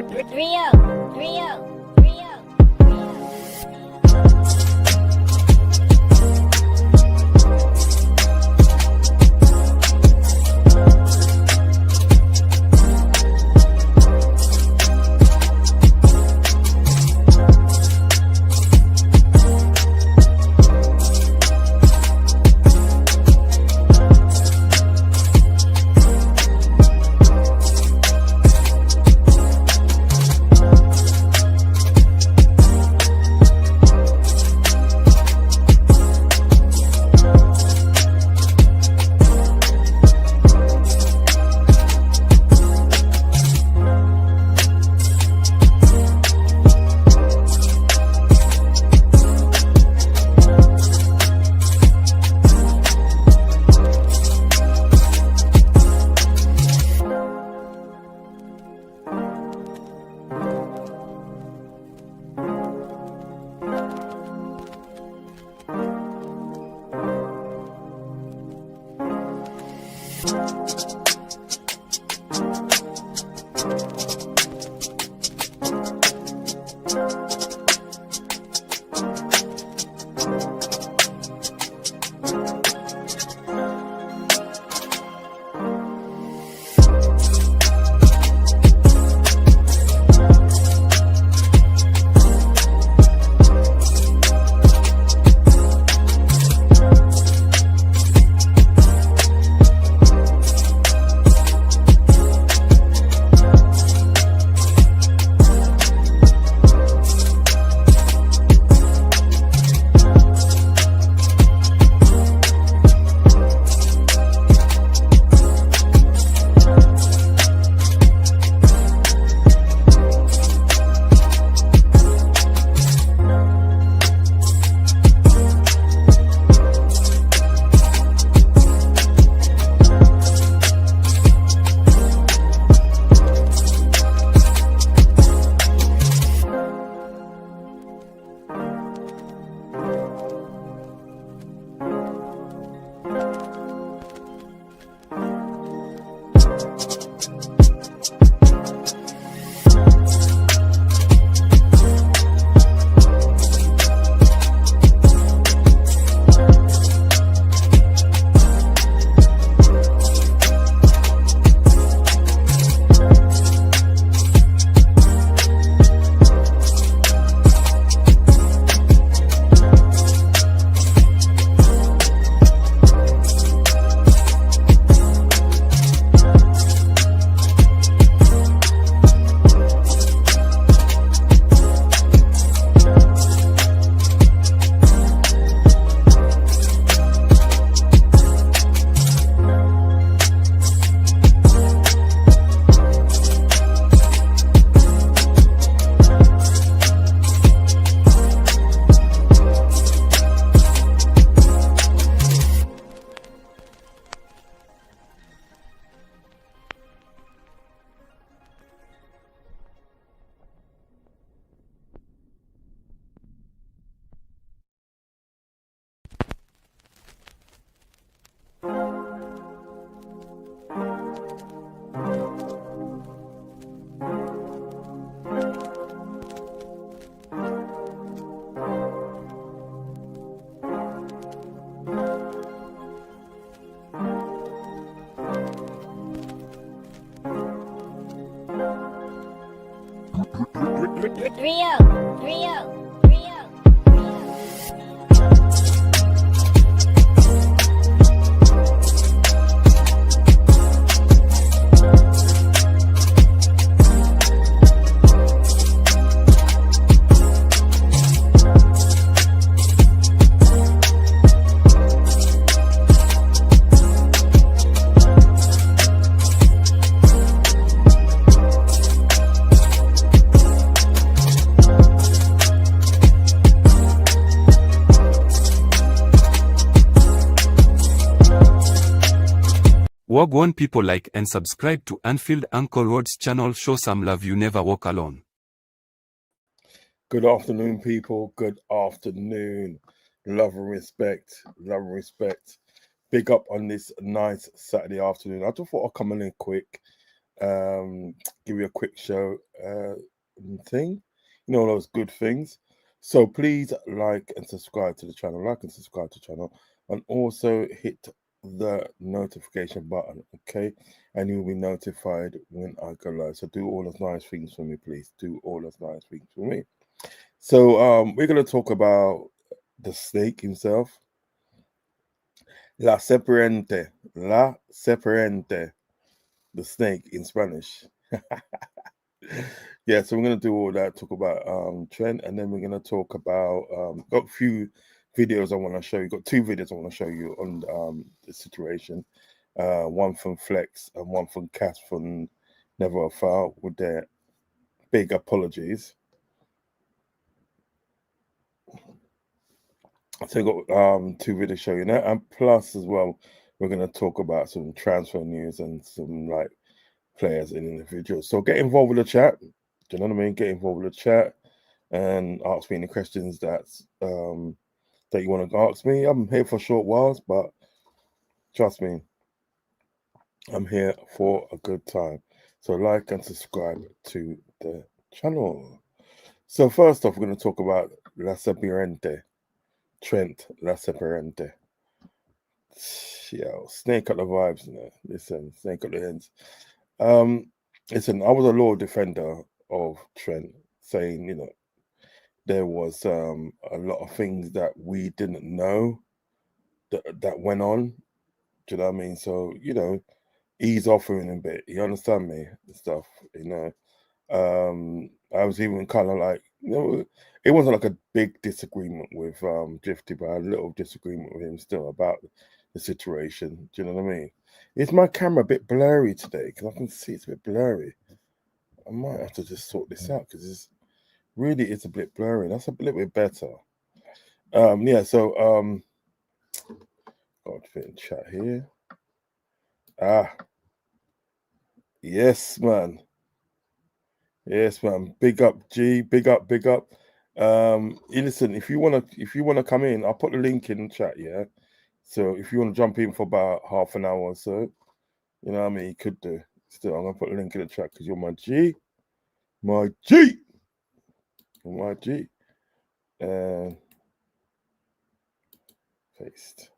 Rio. Rio. Wagwan people, like and subscribe to Anfield Uncle Rod's channel. Show some love, you never walk alone. Good afternoon, people. Good afternoon. Love and respect. Love and respect. Big up on this nice Saturday afternoon. I just thought I'd come in quick give you a quick show thing, all those good things. So please like and subscribe to the channel, and also hit the notification button, okay? And you'll be notified when I go live. So do all those nice things for me, please. Do all those nice things for me. So we're gonna talk about the snake himself. La serpiente, the snake in Spanish. Yeah, so we're gonna do all that, talk about Trent, and then we're gonna talk about got a few videos I want to show you. Got two videos I want to show you on the situation. One from Flex and one from Cass from Never a Foul with their big apologies. So I got two videos to show you now, and plus as well, we're gonna talk about some transfer news and some like players and individuals. So get involved with the chat. Do you know what I mean? Get involved with the chat and ask me any questions that you want to ask me. I'm here for short whiles, but trust me, I'm here for a good time. So like and subscribe to the channel. So first off, we're going to talk about La Serpiente, Trent La Serpiente. Yo, snake at the vibes, Listen, snake at the ends. Listen, I was a loyal defender of Trent, saying, there was a lot of things that we didn't know that went on. Do you know what I mean? So, ease off him a bit. You understand me and stuff, I was even kind of like, it wasn't like a big disagreement with Drifty, but I had a little disagreement with him still about the situation. Do you know what I mean? Is my camera a bit blurry today? Because I can see it's a bit blurry. I might have to just sort this out because it's a bit blurry. That's a little bit better. Yeah, so got to fit in chat here. Yes, man. Yes, man. Big up, G. Big up, big up. Listen, if you wanna come in, I'll put the link in the chat, yeah. So if you want to jump in for about half an hour or so, you know what I mean, you could do. Still, I'm gonna put the link in the chat because you're my G. My G. My G. And paste.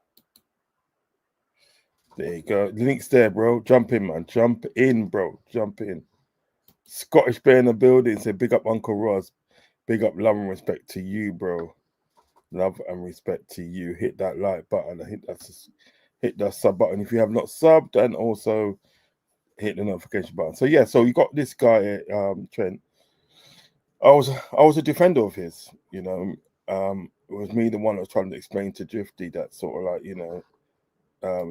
There you go. The link's there, bro. Jump in, man. Jump in, bro. Jump in. Scottish Bear in the building. Say big up Uncle Ross. Big up love and respect to you, bro. Love and respect to you. Hit that like button. Hit that sub button if you have not subbed, and also hit the notification button. So yeah, so you got this guy, Trent. I was a defender of his. It was me the one that was trying to explain to Drifty that sort of like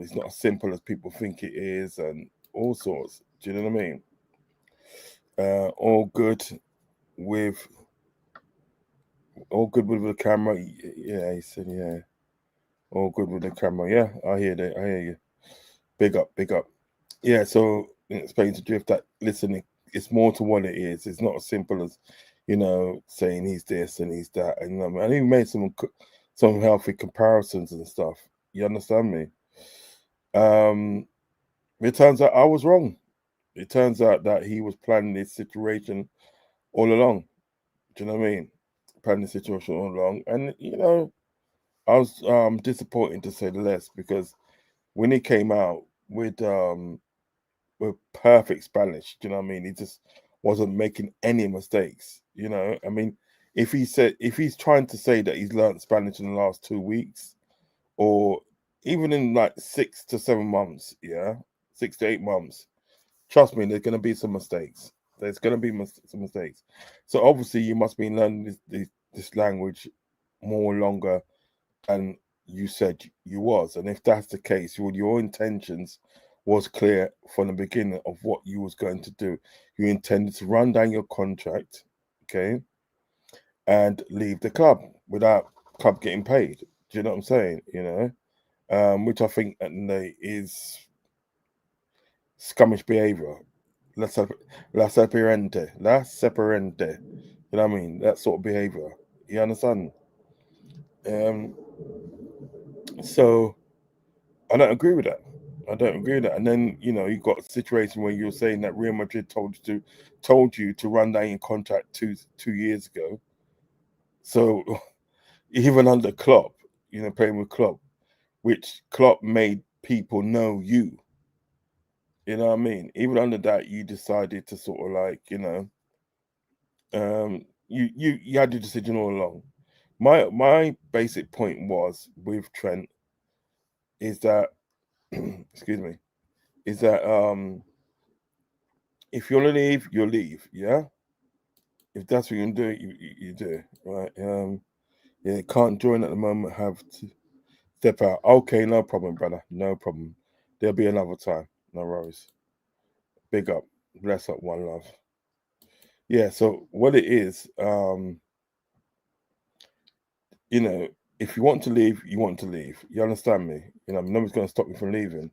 it's not as simple as people think it is, and all sorts. Do you know what I mean? All good with the camera. Yeah, he said, yeah. All good with the camera. Yeah, I hear that. I hear you. Big up, big up. Yeah, so explain to Drift that listen, it's more to what it is. It's not as simple as saying he's this and he's that, and and he made some healthy comparisons and stuff. You understand me? It turns out I was wrong. It turns out that he was planning this situation all along. Do you know what I mean? Planning the situation all along, and I was disappointed to say the least because when he came out with perfect Spanish, do you know what I mean? He just wasn't making any mistakes. I mean, if he's trying to say that he's learned Spanish in the last 2 weeks, or even in like 6 to 7 months, 6 to 8 months, trust me, there's going to be some mistakes. There's going to be some mistakes. So obviously, you must be learning this language more longer than you said you was. And if that's the case, your intentions was clear from the beginning of what you was going to do. You intended to run down your contract, okay, and leave the club without club getting paid. Do you know what I'm saying? Which I think is scummish behavior. La Serpiente. You know what I mean? That sort of behavior. You understand? So I don't agree with that. I don't agree with that. And then you got a situation where you're saying that Real Madrid told you to run down your contract two years ago. So even under Klopp, playing with Klopp, which Klopp made people know you. You know what I mean? Even under that, you decided to sort of like, you had your decision all along. My basic point was with Trent is that excuse me, is that if you want to leave, you'll leave, yeah. If that's what you're gonna do, you do, right? Yeah, can't join at the moment, have to step out. Okay, no problem, brother, no problem. There'll be another time, no worries. Big up, bless up, one love. Yeah, so what it is, if you want to leave, you want to leave. You understand me? Nobody's going to stop you from leaving.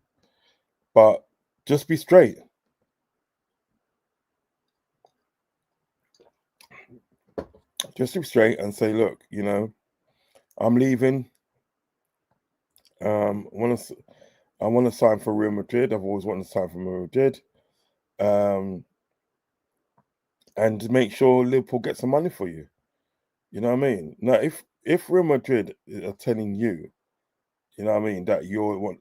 But just be straight. Just be straight and say, look, I'm leaving. I want to sign for Real Madrid. I've always wanted to sign for Real Madrid. And make sure Liverpool gets some money for you. You know what I mean? Now, if Real Madrid are telling you, that you're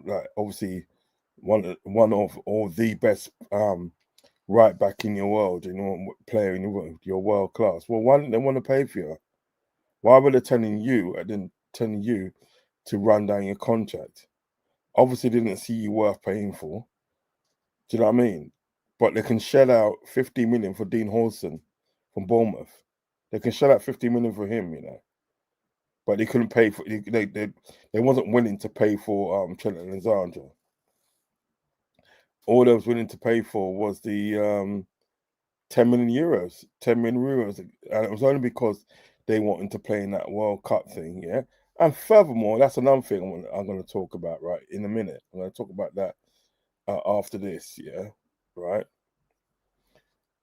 like obviously one of or the best right back in your world, player in your world class. Well, why don't they want to pay for you? Why were they telling you and then telling you to run down your contract? Obviously, didn't see you worth paying for. Do you know what I mean? But they can shell out 50 million for Dean Hawson from Bournemouth. They can shell out 50 million for him, But they couldn't pay for they wasn't willing to pay for Trent Alexander. All they was willing to pay for was the 10 million euros. 10 million euros. And it was only because they wanted to play in that World Cup thing, yeah. And furthermore, that's another thing I'm going to talk about right in a minute. I'm going to talk about that after this, yeah, right?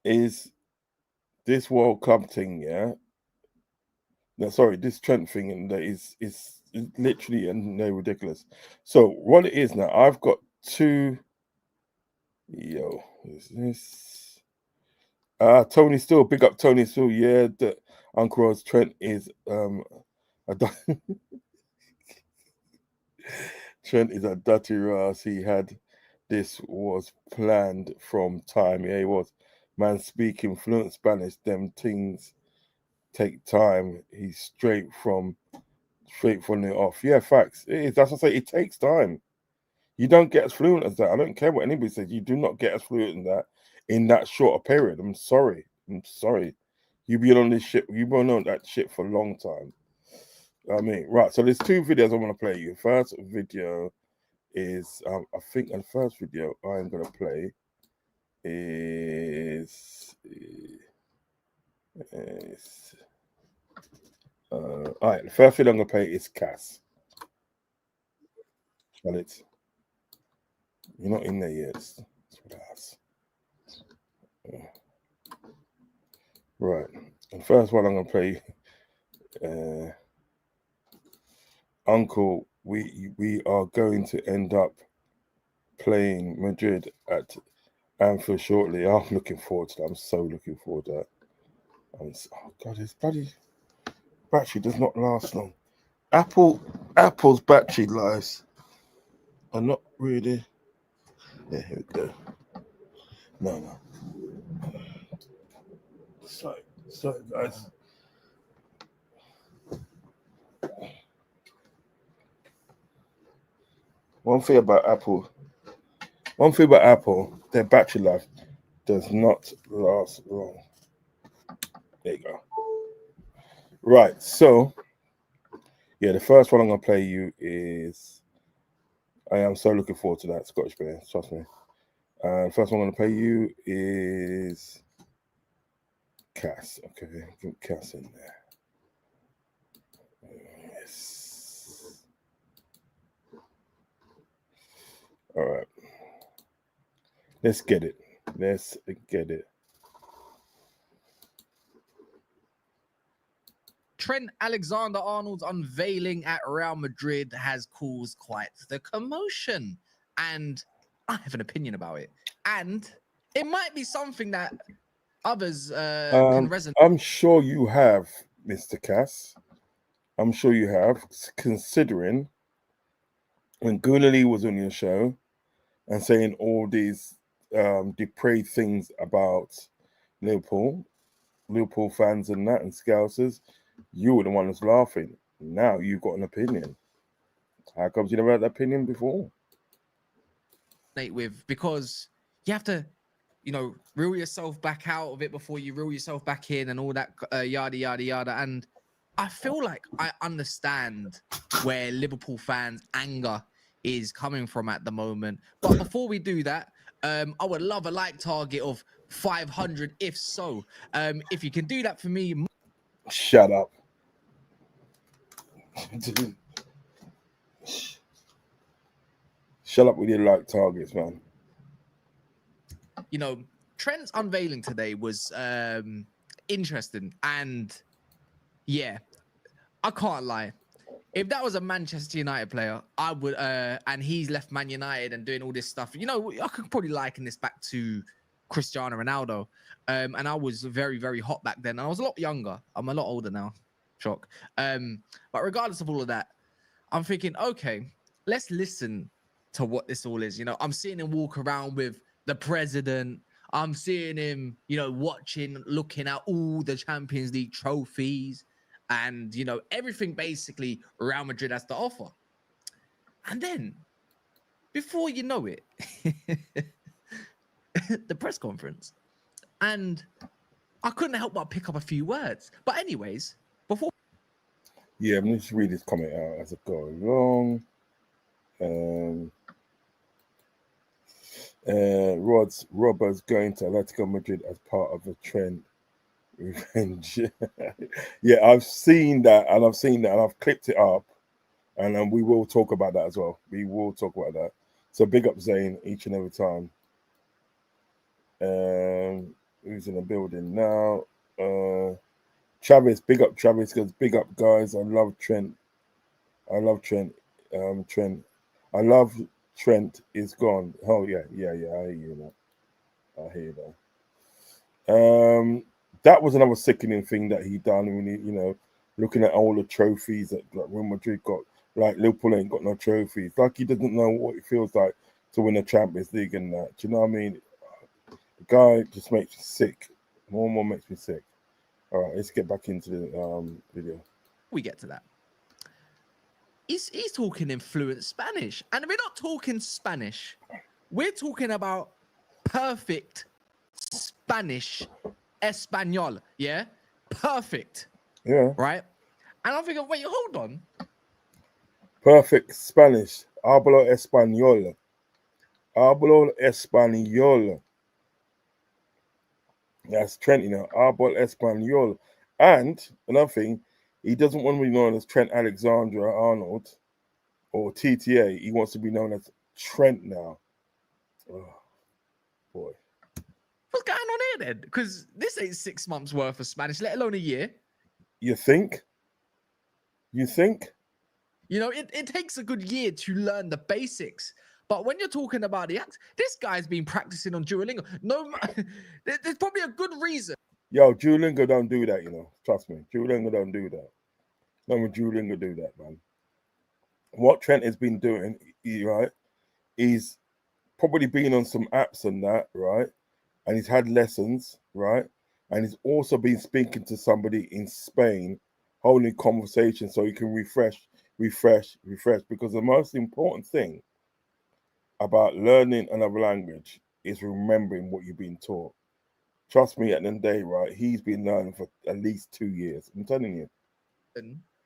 Is this World Cup thing, yeah? No, sorry, this Trent thing, and that is literally and they're ridiculous. So what it is now, I've got two. Yo, is this? Tony Still, big up Tony Still. Yeah, the Uncle Rose Trent is Trent is a dirty Ross. This was planned from time. Yeah, he was. Man speaking fluent Spanish, them things take time. He's straight from the off. Yeah, facts. It is. That's what I say. It takes time. You don't get as fluent as that. I don't care what anybody says. You do not get as fluent in that short a period. I'm sorry. You've been on this shit. You've been on that shit for a long time. Right. So there's two videos I want to play you. First video is I think the first video I'm gonna play is all right. The first video I'm gonna play is Cass. Well, you're not in there yet. Right. The first one I'm gonna play. Uncle, we are going to end up playing Madrid at Anfield shortly. I'm looking forward to that. I'm so looking forward to that. Oh God, this bloody battery does not last long. Apple's battery lives are not really. Yeah, here we go. No. Sorry, guys. One thing about Apple, their battery life does not last long. There you go. Right, so yeah, the first one I'm gonna play you is. I am so looking forward to that Scottish Bear. Trust me. First one I'm gonna play you is Cass. Okay, get Cass in there. Yes. All right. Let's get it. Trent Alexander-Arnold's unveiling at Real Madrid has caused quite the commotion. and I have an opinion about it. And it might be something that others can resonate. I'm sure you have, Mr. Cass. I'm sure you have, considering when Gunali was on your show and saying all these depraved things about Liverpool fans and that and Scousers, you were the one that's laughing. Now you've got an opinion. How comes you never had that opinion before? With, because you have to, reel yourself back out of it before you reel yourself back in and all that yada yada yada. And I feel like I understand where Liverpool fans' anger is coming from at the moment. But before we do that, I would love a like target of 500, if so. If you can do that for me. Shut up. Shut up with your like targets, man. Trent's unveiling today was interesting. And yeah, I can't lie. If that was a Manchester United player, I would, and he's left Man United and doing all this stuff, I could probably liken this back to Cristiano Ronaldo. And I was very, very hot back then. I was a lot younger. I'm a lot older now. Shock. But regardless of all of that, I'm thinking, okay, let's listen to what this all is. I'm seeing him walk around with the president. I'm seeing him, watching, looking at all the Champions League trophies and, everything basically Real Madrid has to offer. And then, before you know it, the press conference. And I couldn't help but pick up a few words. But anyways, before... Yeah, I'm just read this comment out as I go along. Robert's going to Atletico Madrid as part of a Trent revenge. Yeah, I've seen that, and I've clipped it up, and we will talk about that as well. We will talk about that. So big up Zane each and every time. Who's in the building now? Travis, big up Travis, because big up guys. I love Trent. Trent. I love Trent is gone. Oh yeah. I hear you that. That was another sickening thing that he done when he, looking at all the trophies that Real Madrid got. Like Liverpool ain't got no trophies. Like he doesn't know what it feels like to win a Champions League and that. Do you know what I mean? The guy just makes me sick. More and more makes me sick. All right, let's get back into the video. We get to that. He's talking in fluent Spanish. And we're not talking Spanish. We're talking about perfect Spanish, Espanol. Yeah? Perfect. Yeah. Right? And I'm thinking, wait, hold on. Perfect Spanish. Hablo español. Hablo español. That's Trent, Hablo español. And another thing, he doesn't want to be known as Trent Alexander-Arnold or TTA. He wants to be known as Trent now. Oh, boy. What's going on here then? Because this ain't 6 months worth of Spanish, let alone a year. You think? It takes a good year to learn the basics. But when you're talking about the act, this guy's been practicing on Duolingo. No, there's probably a good reason. Yo, Duolingo don't do that, Trust me. Duolingo don't do that. No one Duolingo do that, man. What Trent has been doing, right, he's probably been on some apps and that, right? And he's had lessons, right? And he's also been speaking to somebody in Spain, holding conversations so he can refresh. Because the most important thing about learning another language is remembering what you've been taught. Trust me, at the end of the day, right, he's been learning for at least 2 years. I'm telling you.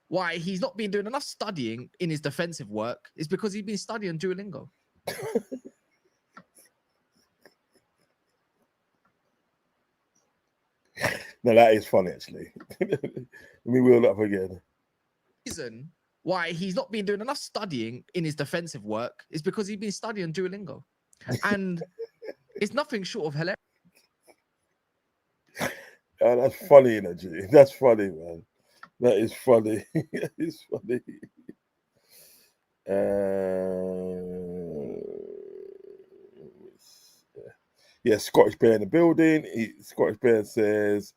Why he's not been doing enough studying in his defensive work is because he's been studying Duolingo. No, that is funny, actually. Let me wheel that up again. The reason why he's not been doing enough studying in his defensive work is because he's been studying Duolingo. And it's nothing short of hilarious. Oh, that's funny, G. That's funny, man. That is funny. That is funny. Yeah, Scottish Bear in the building. Scottish Bear says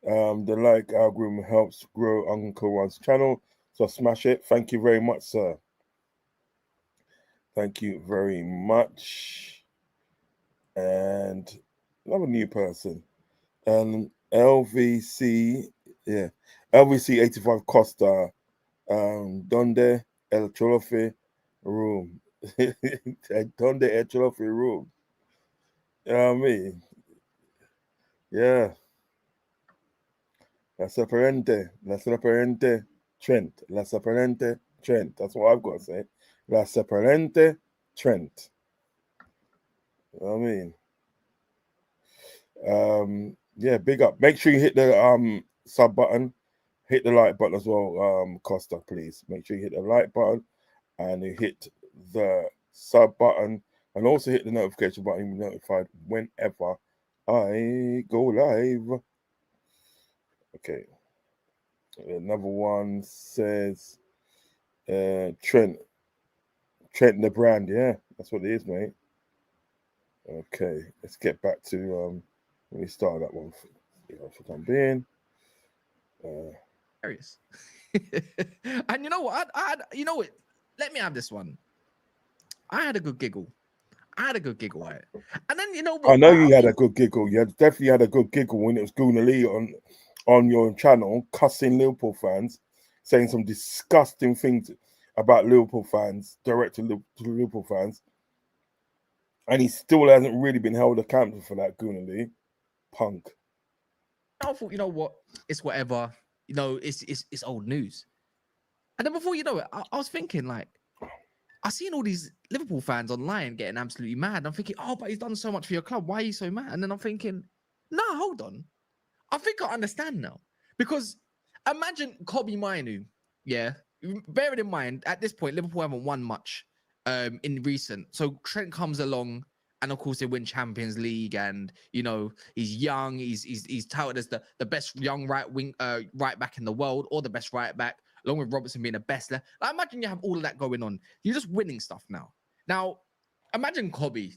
the like algorithm helps grow Uncle Ron's channel, so smash it. Thank you very much, sir. Thank you very much. And another new person. LVC, yeah, LVC 85 Costa, Donde El Cholofe room. Donde El Cholofe room. You know what I mean? Yeah. La Serpiente, Trent. La Serpiente, Trent. That's what I've got to say. La Serpiente, Trent. You know what I mean? Yeah, big up. Make sure you hit the sub button, hit the like button as well, Costa, please. Make sure you hit the like button and you hit the sub button and also hit the notification button to be notified whenever I go live. Okay. Another one says Trent the brand. Yeah, that's what it is, mate. Okay, let's get back to let me start that one for time being. Hilarious. And you know what? You know what? Let me have this one. I had a good giggle. Right? And then you know I what? know you had a good giggle. You definitely had a good giggle when it was Guna Lee on your channel cussing Liverpool fans, saying some disgusting things about Liverpool fans, direct to Liverpool fans, and he still hasn't really been held accountable for that. Guna Lee, punk. I thought, you know what? It's whatever. You know, it's old news. And then before you know it, I was thinking like, I seen all these Liverpool fans online getting absolutely mad. I'm thinking, oh, but he's done so much for your club. Why are you so mad? And then I'm thinking, no, hold on. I think I understand now. Because imagine Kobe Mainu, yeah. Bearing in mind, at this point, Liverpool haven't won much in recent. So Trent comes along, and of course they win Champions League, and you know, he's young, he's touted as the best young right back in the world, or the best right back, along with Robertson being the best left. I imagine you have all of that going on. You're just winning stuff now. Now, imagine Kobe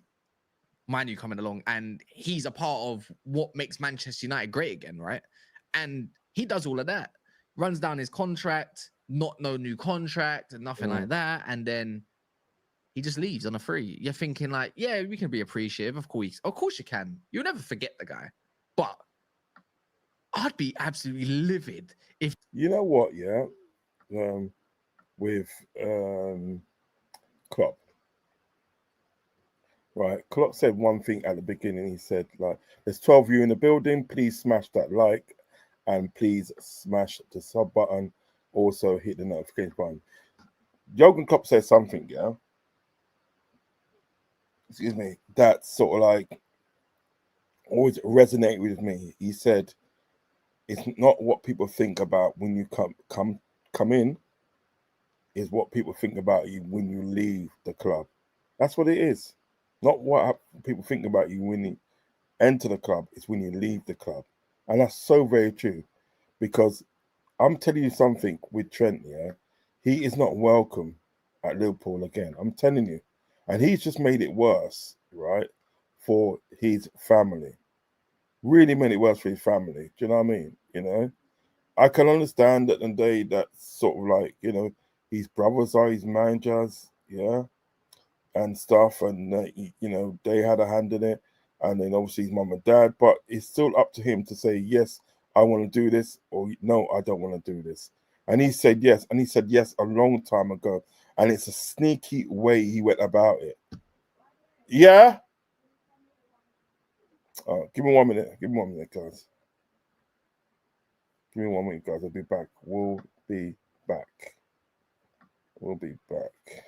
Manu coming along, and he's a part of what makes Manchester United great again, right? And he does all of that, runs down his contract, not no new contract and nothing like that, and then he just leaves on a free. You're thinking like, yeah, we can be appreciative, of course you can. You'll never forget the guy, but I'd be absolutely livid if You know what? Yeah, with Klopp. Right, Klopp said one thing at the beginning. He said, like, there's 12 of you in the building. Please smash that like and please smash the sub button. Also, hit the notification button. Jurgen Klopp said something, yeah. Excuse me. That sort of like always resonated with me. He said, it's not what people think about when you come in, is what people think about you when you leave the club. That's what it is. Not what people think about you when you enter the club, it's when you leave the club. And that's so very true. Because I'm telling you something with Trent, yeah, he is not welcome at Liverpool again. I'm telling you. And he's just made it worse, right, for his family. Really made it worse for his family. Do you know what I mean? You know? I can understand that that sort of like, his brothers are his managers, yeah, and stuff, and they had a hand in it, and then obviously his mum and dad. But it's still up to him to say yes, I want to do this, or no, I don't want to do this. And he said yes, and he said yes a long time ago, and it's a sneaky way he went about it. Yeah. Give me 1 minute. Give me 1 minute, guys. Give me 1 minute, guys. I'll be back. We'll be back. We'll be back.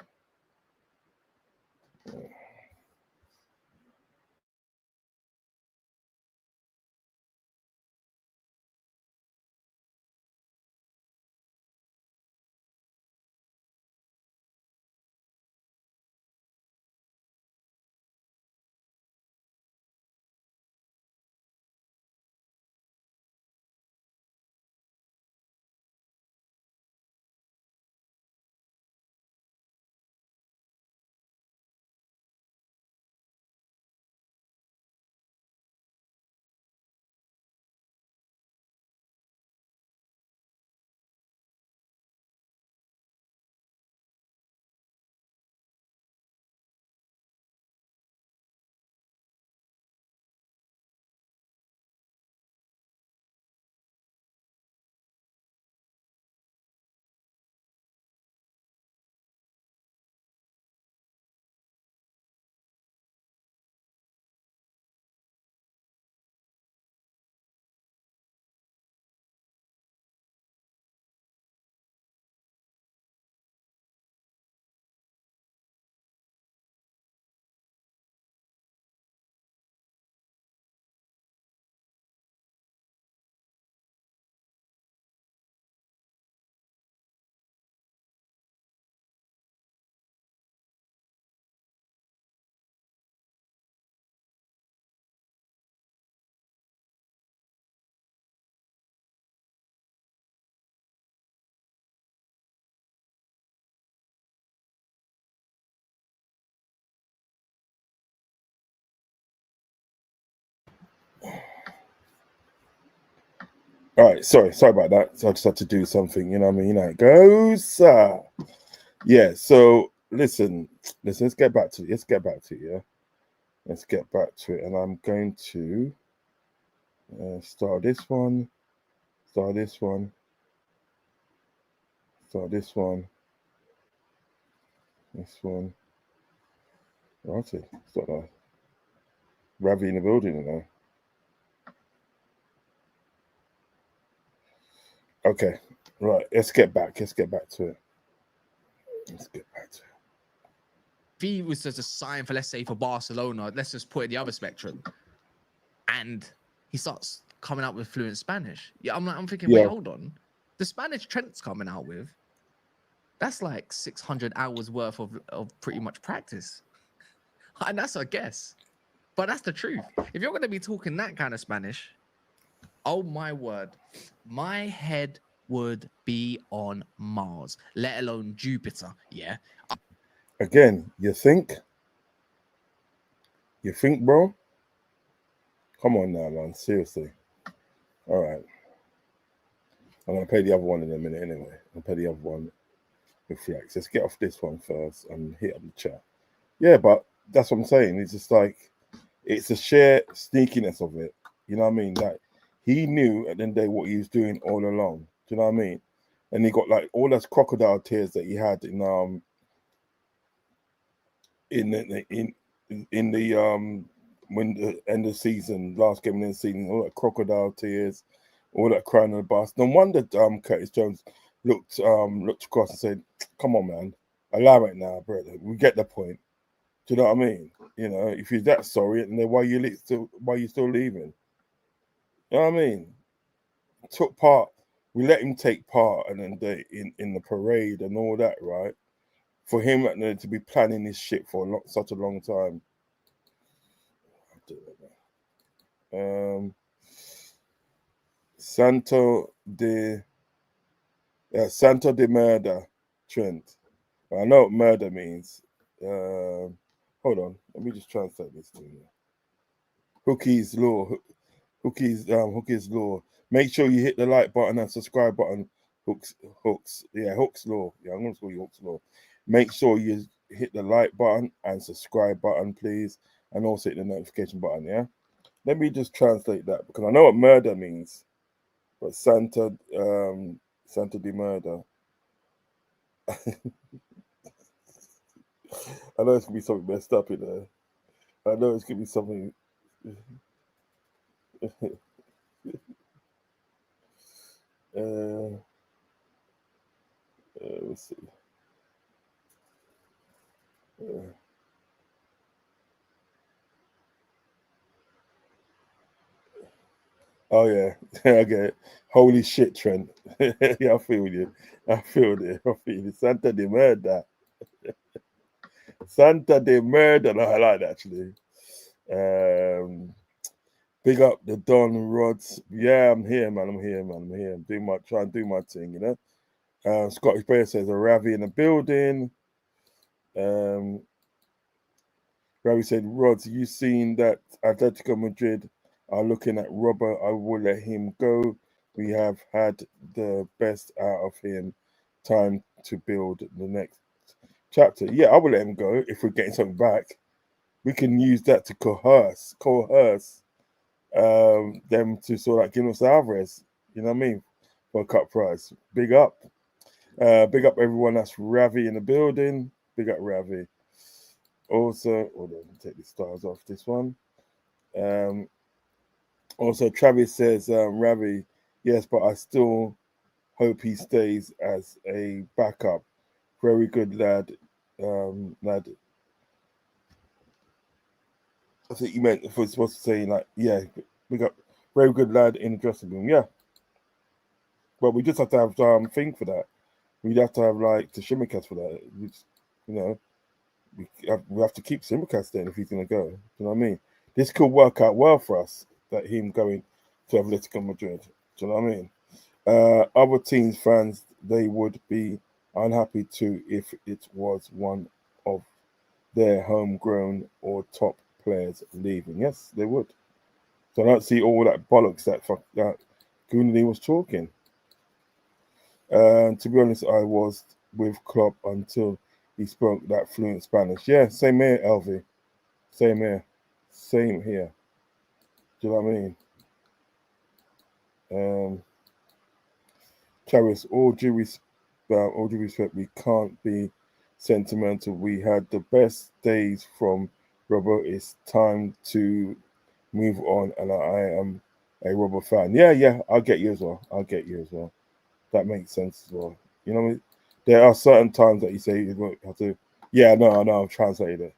All right, sorry about that. So I just had to do something, you know what I mean? You know, it goes. Yeah, so listen, let's get back to it. Let's get back to it, yeah? Let's get back to it. And I'm going to start this one, start this one, start this one, this one. What's it? Start that. Ravi in the building, you know. Okay, right. Let's get back. Let's get back to it. Let's get back to it. If he was just a sign for, let's say, for Barcelona, let's just put it the other spectrum, and he starts coming out with fluent Spanish. Yeah, I'm thinking, wait, hold on. The Spanish Trent's coming out with, that's like 600 hours worth of pretty much practice. And that's a guess. But that's the truth. If you're going to be talking that kind of Spanish, oh my word, my head would be on Mars, let alone Jupiter. Yeah. Again, you think, bro? Come on now, man. Seriously. All right. I'm going to play the other one in a minute anyway. I'll play the other one with Flex. Let's get off this one first and hit up the chat. Yeah, but that's what I'm saying. It's just like, it's the sheer sneakiness of it. You know what I mean? Like, he knew at the end of the day what he was doing all along. Do you know what I mean? And he got like all those crocodile tears that he had in the when the end of the season, last game of the season, all that crocodile tears, all that crying on the bus. No wonder Curtis Jones looked across and said, "Come on, man, allow it now, brother. We get the point." Do you know what I mean? You know, if you're that sorry, and then why you still leaving? You know what I mean? Took part. We let him take part, and then in the parade and all that, right? For him to be planning this shit for such a long time. Santo de Murder, Trent. I know what murder means. Hold on, let me just translate this to you. Hookie's law. Hookie's law. Make sure you hit the like button and subscribe button. Hooks. Yeah, Hook's law. Yeah, I'm gonna call you Hook's law. Make sure you hit the like button and subscribe button, please, and also hit the notification button. Yeah. Let me just translate that because I know what murder means, but Santa de Murder. I know it's gonna be something messed up in there. I know it's gonna be something. Let's see. Oh yeah, okay. Holy shit, Trent. Yeah, I feel you. I feel you. Santa de Murder. Santa de Murder. No, I like that actually. Big up the Don Rods. Yeah, I'm here, man. I'm here. Try and do my thing, you know. Scottish Bear says a Ravi in the building. Ravi said, Rods, you seen that Atletico Madrid are looking at Robert? I will let him go. We have had the best out of him. Time to build the next chapter. Yeah, I will let him go if we're getting something back. We can use that to coerce them to sort of like Guinness Alvarez, you know what I mean, for a cut price. Big up everyone that's Ravi in the building. Big up Ravi. Also, hold on, take the stars off this one. Also, Travis says, Ravi, yes, but I still hope he stays as a backup. Very good lad. Lad. I think you meant if we're supposed to say like, yeah, we got very good lad in the dressing room. Yeah, but we just have to have thing for that. We'd have to have like the Shimmikas for that. You know, we have to keep Simicast then if he's gonna go. You know what I mean? This could work out well for us, that him going to Atletico Madrid. Do you know what I mean? Other teams fans, they would be unhappy too if it was one of their homegrown or top players leaving. Yes, they would. So I don't see all that bollocks that Gooney was talking. To be honest, I was with Klopp until he spoke that fluent Spanish. Yeah, same here, Elvie. Same here. Same here. Do you know what I mean? Charis, all due respect, we can't be sentimental. We had the best days from Robert. It's time to move on, and I am a Robert fan. Yeah, I'll get you as well. That makes sense as well. You know what I mean? There are certain times that you say you have to. Yeah, no, I've translated it.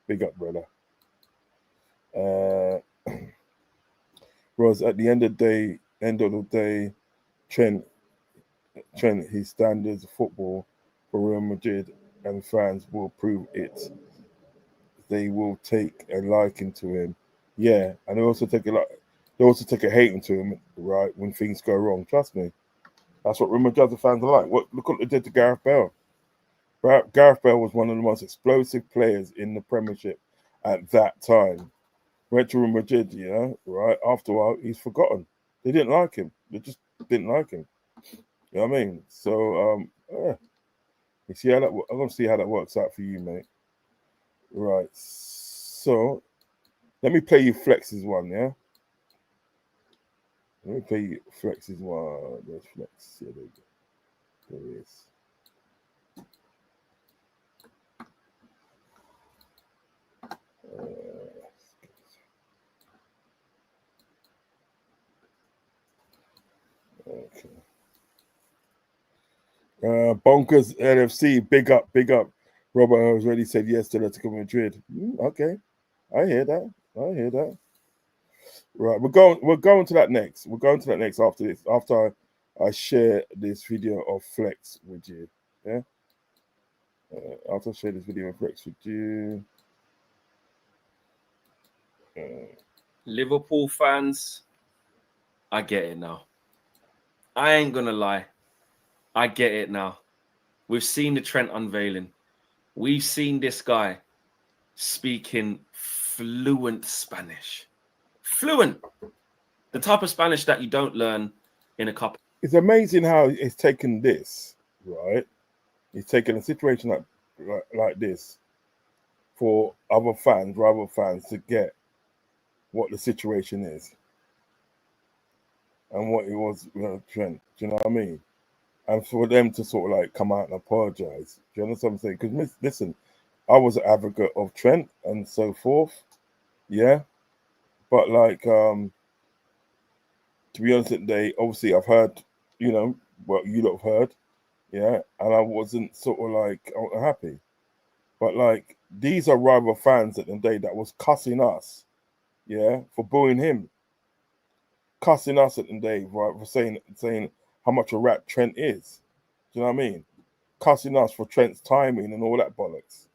Big up, brother. Rose, at the end of the day, Trent, his standards of football for Real Madrid and fans will prove it. They will take a liking to him. Yeah, and they also take a hating to him, right, when things go wrong. Trust me. That's what Real Madrid fans are like. Look what they did to Gareth Bale. Gareth Bale was one of the most explosive players in the Premiership at that time. Went to Real Madrid, right? After a while, he's forgotten. They didn't like him. They just didn't like him. You know what I mean? So, yeah. You see how I'm gonna see how that works out for you, mate. Right. So, let me play you Flex's one, yeah. Let me play you Flex's one. There's Flex. Yeah, there he is. Okay. Bonkers NFC, big up. Robert has already said yes to Atletico Madrid. Okay, I hear that. Right, we're going to that next. We're going to that next after this. After I share this video of Flex with you. Yeah. After I share this video of Flex with you. Liverpool fans, I get it now. I ain't gonna lie. I get it now. We've seen the Trent unveiling. We've seen this guy speaking fluent Spanish. Fluent. The type of Spanish that you don't learn in a couple. It's amazing how it's taken this, right? It's taken a situation like this for rival fans to get what the situation is and what it was with Trent. Do you know what I mean? And for them to sort of like come out and apologize. Do you understand what I'm saying? Because listen, I was an advocate of Trent and so forth. Yeah. But like, to be honest today, obviously I've heard, what you lot have heard. Yeah. And I wasn't sort of like happy. But like, these are rival fans at the day that was cussing us. Yeah. For booing him. Cussing us at the day, right? For saying how much a rat Trent is. Do you know what I mean? Cussing us for Trent's timing and all that bollocks.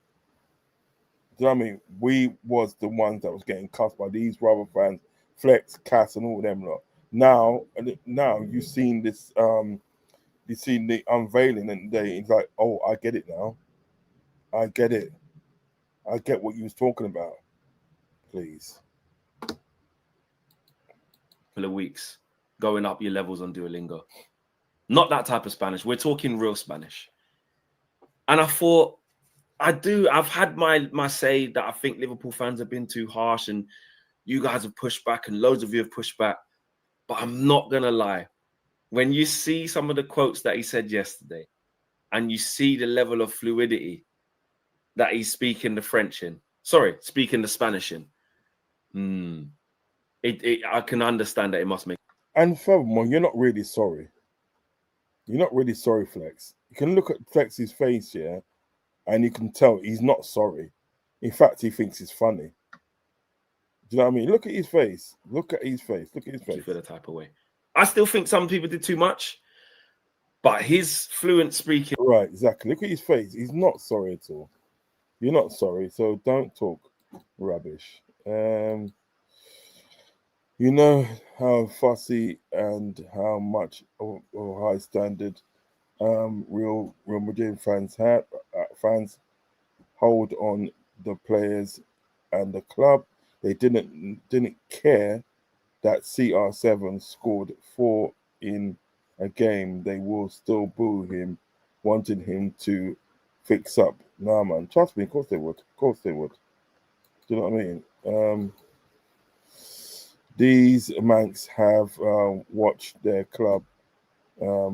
Do you know what I mean? We was the ones that was getting cussed by these rival fans, Flex, Cass, and all them lot. Now you've seen this, you've seen the unveiling, and it's like, oh, I get it now. I get it. I get what you was talking about. Please. Couple of weeks going up your levels on Duolingo. Not that type of Spanish. We're talking real Spanish. And I thought, I've had my say that I think Liverpool fans have been too harsh and you guys have pushed back and loads of you have pushed back. But I'm not going to lie. When you see some of the quotes that he said yesterday and you see the level of fluidity that he's speaking the Spanish in, I can understand that it must make. And furthermore, you're not really sorry. You're not really sorry, Flex. You can look at Flex's face, yeah, and you can tell he's not sorry. In fact, he thinks it's funny. Do you know what I mean? Look at his face. Look at his face. You feel the type of way. I still think some people did too much, but his fluent speaking. Right, exactly. Look at his face. He's not sorry at all. You're not sorry, so don't talk rubbish. You know how fussy and how much of high standard Real Madrid fans hold on the players and the club. They didn't care that CR7 scored 4 in a game, they will still boo him, wanting him to fix up. Nah, man, trust me, of course they would. Of course they would. Do you know what I mean? These Manx have watched their club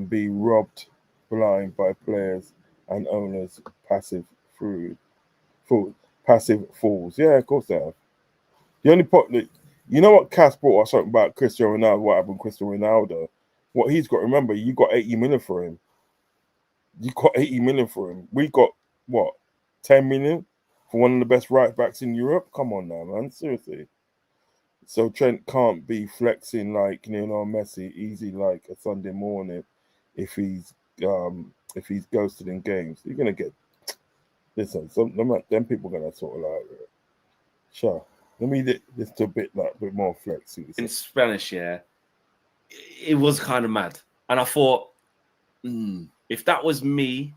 be robbed blind by players and owners, passive fools. Yeah, of course they have. The only part that you know what Cass brought us something about Cristiano Ronaldo, what happened with Cristiano Ronaldo. What he's got to remember, you got 80 million for him. You got 80 million for him. We got what 10 million for one of the best right backs in Europe. Come on now, man. Seriously. So Trent can't be flexing like Messi easy like a Sunday morning if he's ghosted in games. You're gonna get listen, them people are gonna sort of like sure. Let me this to a bit more flexy. In Spanish, yeah, it was kind of mad. And I thought, if that was me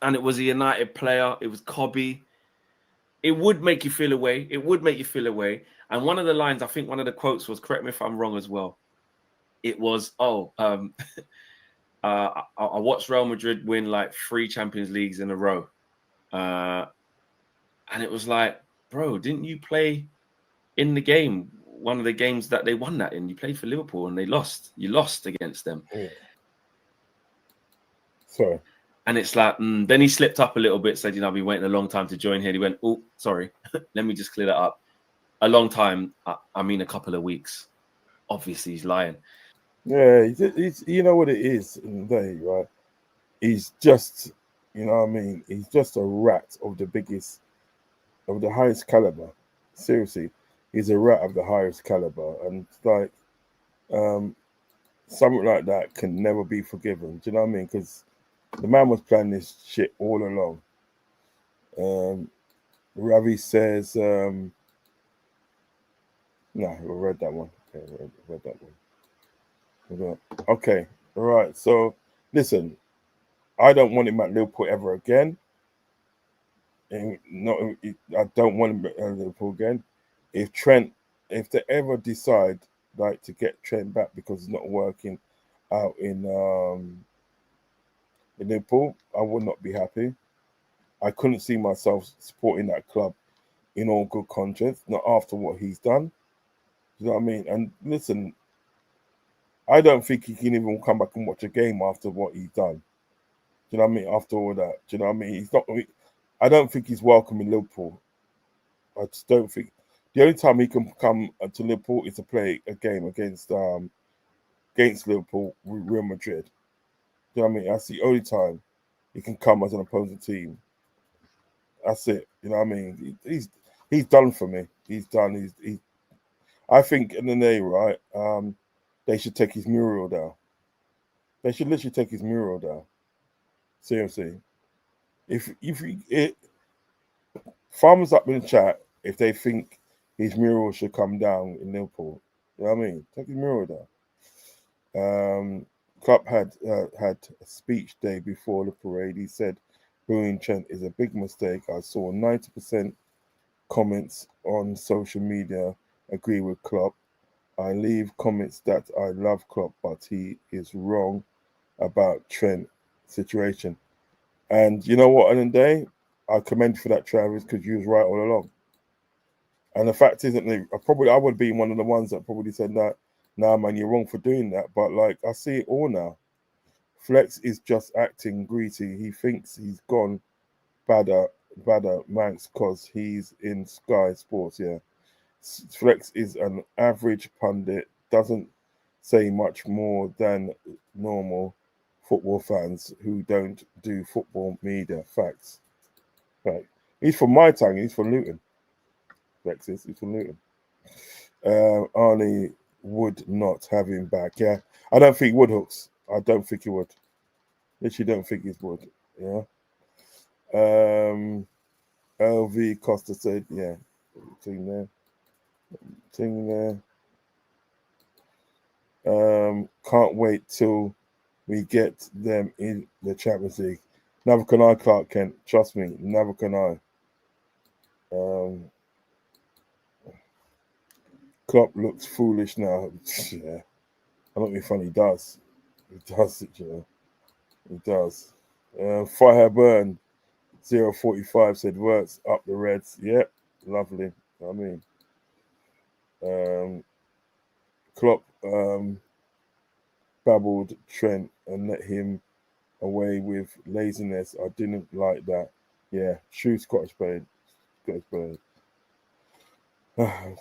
and it was a United player, it was Cobby, it would make you feel away. It would make you feel away. And one of the lines, I think one of the quotes was, correct me if I'm wrong as well. It was, I watched Real Madrid win like 3 Champions Leagues in a row. And it was like, bro, didn't you play in the game? One of the games that they won that in, you played for Liverpool and they lost. You lost against them. Yeah. Sorry. And it's like, then he slipped up a little bit, said, I've been waiting a long time to join here. He went, oh, sorry. Let me just clear that up. A long time, I mean a couple of weeks. Obviously, he's lying. Yeah, he's you know what it is in the day, right? He's just, you know what I mean? He's just a rat of the highest caliber. Seriously, he's a rat of the highest caliber. And like, something like that can never be forgiven. Do you know what I mean? Because the man was planning this shit all along. Ravi says, no, I read that one. Okay, read that one. Okay, all right. So, listen, I don't want him at Liverpool ever again. I don't want him at Liverpool again. If they ever decide like to get Trent back because it's not working out in Liverpool, I would not be happy. I couldn't see myself supporting that club in all good conscience, not after what he's done. You know what I mean? And listen, I don't think he can even come back and watch a game after what he's done. Do you know what I mean? After all that, do you know what I mean? He's not. I don't think he's welcome in Liverpool. I just don't think. The only time he can come to Liverpool is to play a game against Liverpool with Real Madrid. Do you know what I mean? That's the only time he can come as an opposing team. That's it. You know what I mean? He's done for me. He's done. I think in the day, right? They should take his mural down. They should literally take his mural down. Seriously. If farmers up in the chat, if they think his mural should come down in Liverpool, you know what I mean? Take his mural down. Klopp had a speech day before the parade. He said, "Booing Trent is a big mistake." I saw 90% comments on social media agree with Klopp. I leave comments that I love Klopp, but he is wrong about Trent situation. And you know what, on the day, I commend you for that, Travis, because you was right all along. And the fact isn't, I would be one of the ones that probably said that, nah, man, you're wrong for doing that. But like, I see it all now. Flex is just acting greedy. He thinks he's gone badder Manx because he's in Sky Sports. Yeah, Flex is an average pundit. Doesn't say much more than normal football fans who don't do football media. Facts. Right. He's from my town. He's from Luton. Flex is. He's from Luton. Arnie would not have him back. Yeah, I don't think he would, Hooks. I don't think he would. Literally don't think he would. Yeah. LV Costa said, yeah. Thing there. Can't wait till we get them in the Champions League. Never can I, Clark Kent. Trust me, never can I. Klopp looks foolish now. Yeah, I'm not being funny. He does. He does it, you know. He does. Fire burn 045 said works up the Reds. Yep, lovely. I mean, Klopp babbled Trent and let him away with laziness. I didn't like that. Yeah, true Scottish Blade. Scottish Blade.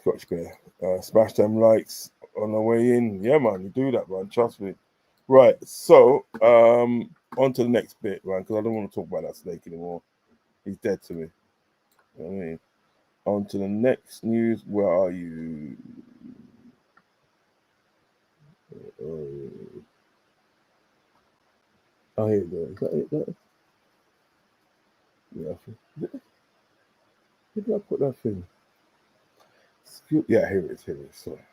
Scottish Bear. Smash them likes on the way in. Yeah, man, you do that, man. Trust me. Right, so on to the next bit, man, because I don't want to talk about that snake anymore. He's dead to me. You know what I mean? On to the next news. Where are you? Oh, here you go. Is that it there? Yeah. Where did I put that thing? Yeah, here it is. Here it is. Sorry.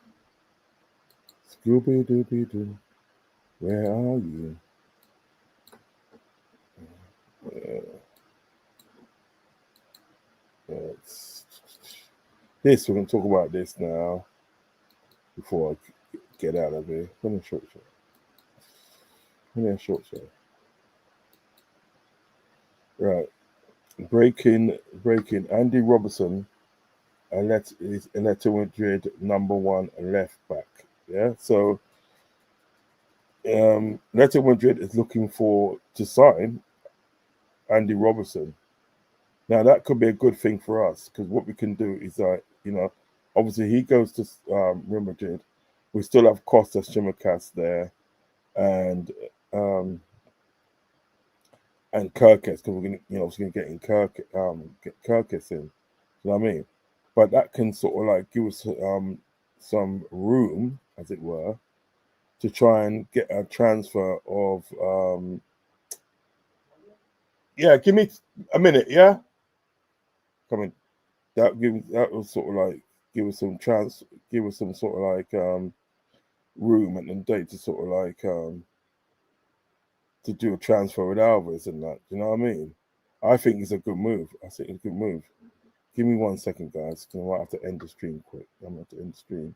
Scooby Dooby Doo. Where are you? This, we're going to talk about this now before I get out of here. Come in, short. Right. Breaking. Andy Robertson is Atletico Madrid #1 left back. Yeah. So Atletico Madrid is looking to sign Andy Robertson. Now that could be a good thing for us because what we can do is obviously he goes to Real Madrid. We still have Costas Chimikas there, and Kirkes, because we're gonna get Kirkes in. You know what I mean? But that can sort of like give us some room, as it were, to try and get a transfer of yeah. Give me a minute, yeah. Come in. That will sort of like give us some sort of like room and date to sort of like to do a transfer with Alvarez and that. You know what I mean? I think it's a good move. Give me 1 second, guys. I might have to end the stream quick. I'm going to have to end the stream.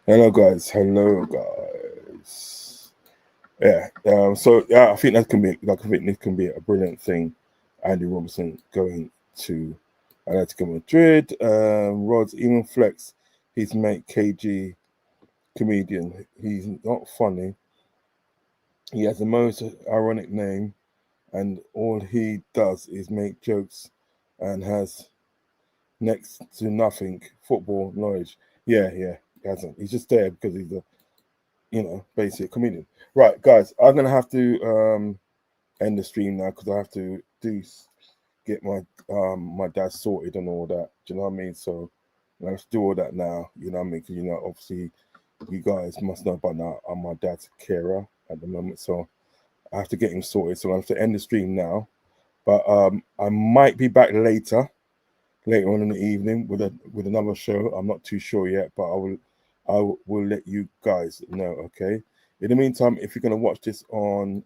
Hello, guys. Yeah. So yeah, I think this can be a brilliant thing. Andy Robertson going to Atletico Madrid. Rod's even flex his mate KG, comedian. He's not funny. He has the most ironic name, and all he does is make jokes, and has next to nothing football knowledge. Yeah, he hasn't. He's just there because he's a basic comedian. Right, guys, I'm gonna have to end the stream now because I have to get my my dad sorted and all that. Do you know what I mean? So I have to do all that now. You know what I mean? Because obviously, you guys must know by now I'm my dad's carer at the moment, so I have to get him sorted. So I have to end the stream now. But I might be back later on in the evening with another show. I'm not too sure yet, but I will let you guys know. Okay. In the meantime, if you're gonna watch this on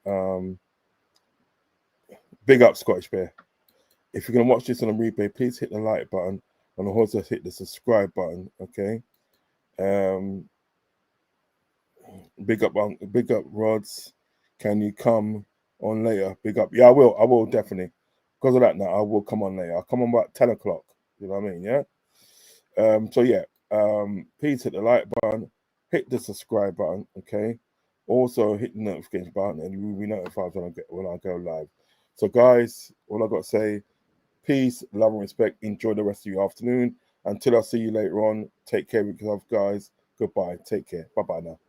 big up Scottish Bear. If you're gonna watch this on a replay, please hit the like button and also hit the subscribe button. Okay. Big up Rods. Can you come on later? Big up. Yeah, I will definitely. Because of that now, I will come on later. I'll come on about 10 o'clock. You know what I mean? Yeah. So yeah, please hit the like button, hit the subscribe button, okay? Also hit the notification button and you'll be notified when I go live. So, guys, all I got to say, peace, love, and respect. Enjoy the rest of your afternoon. Until I see you later on, take care of yourself, guys. Goodbye. Take care. Bye-bye now.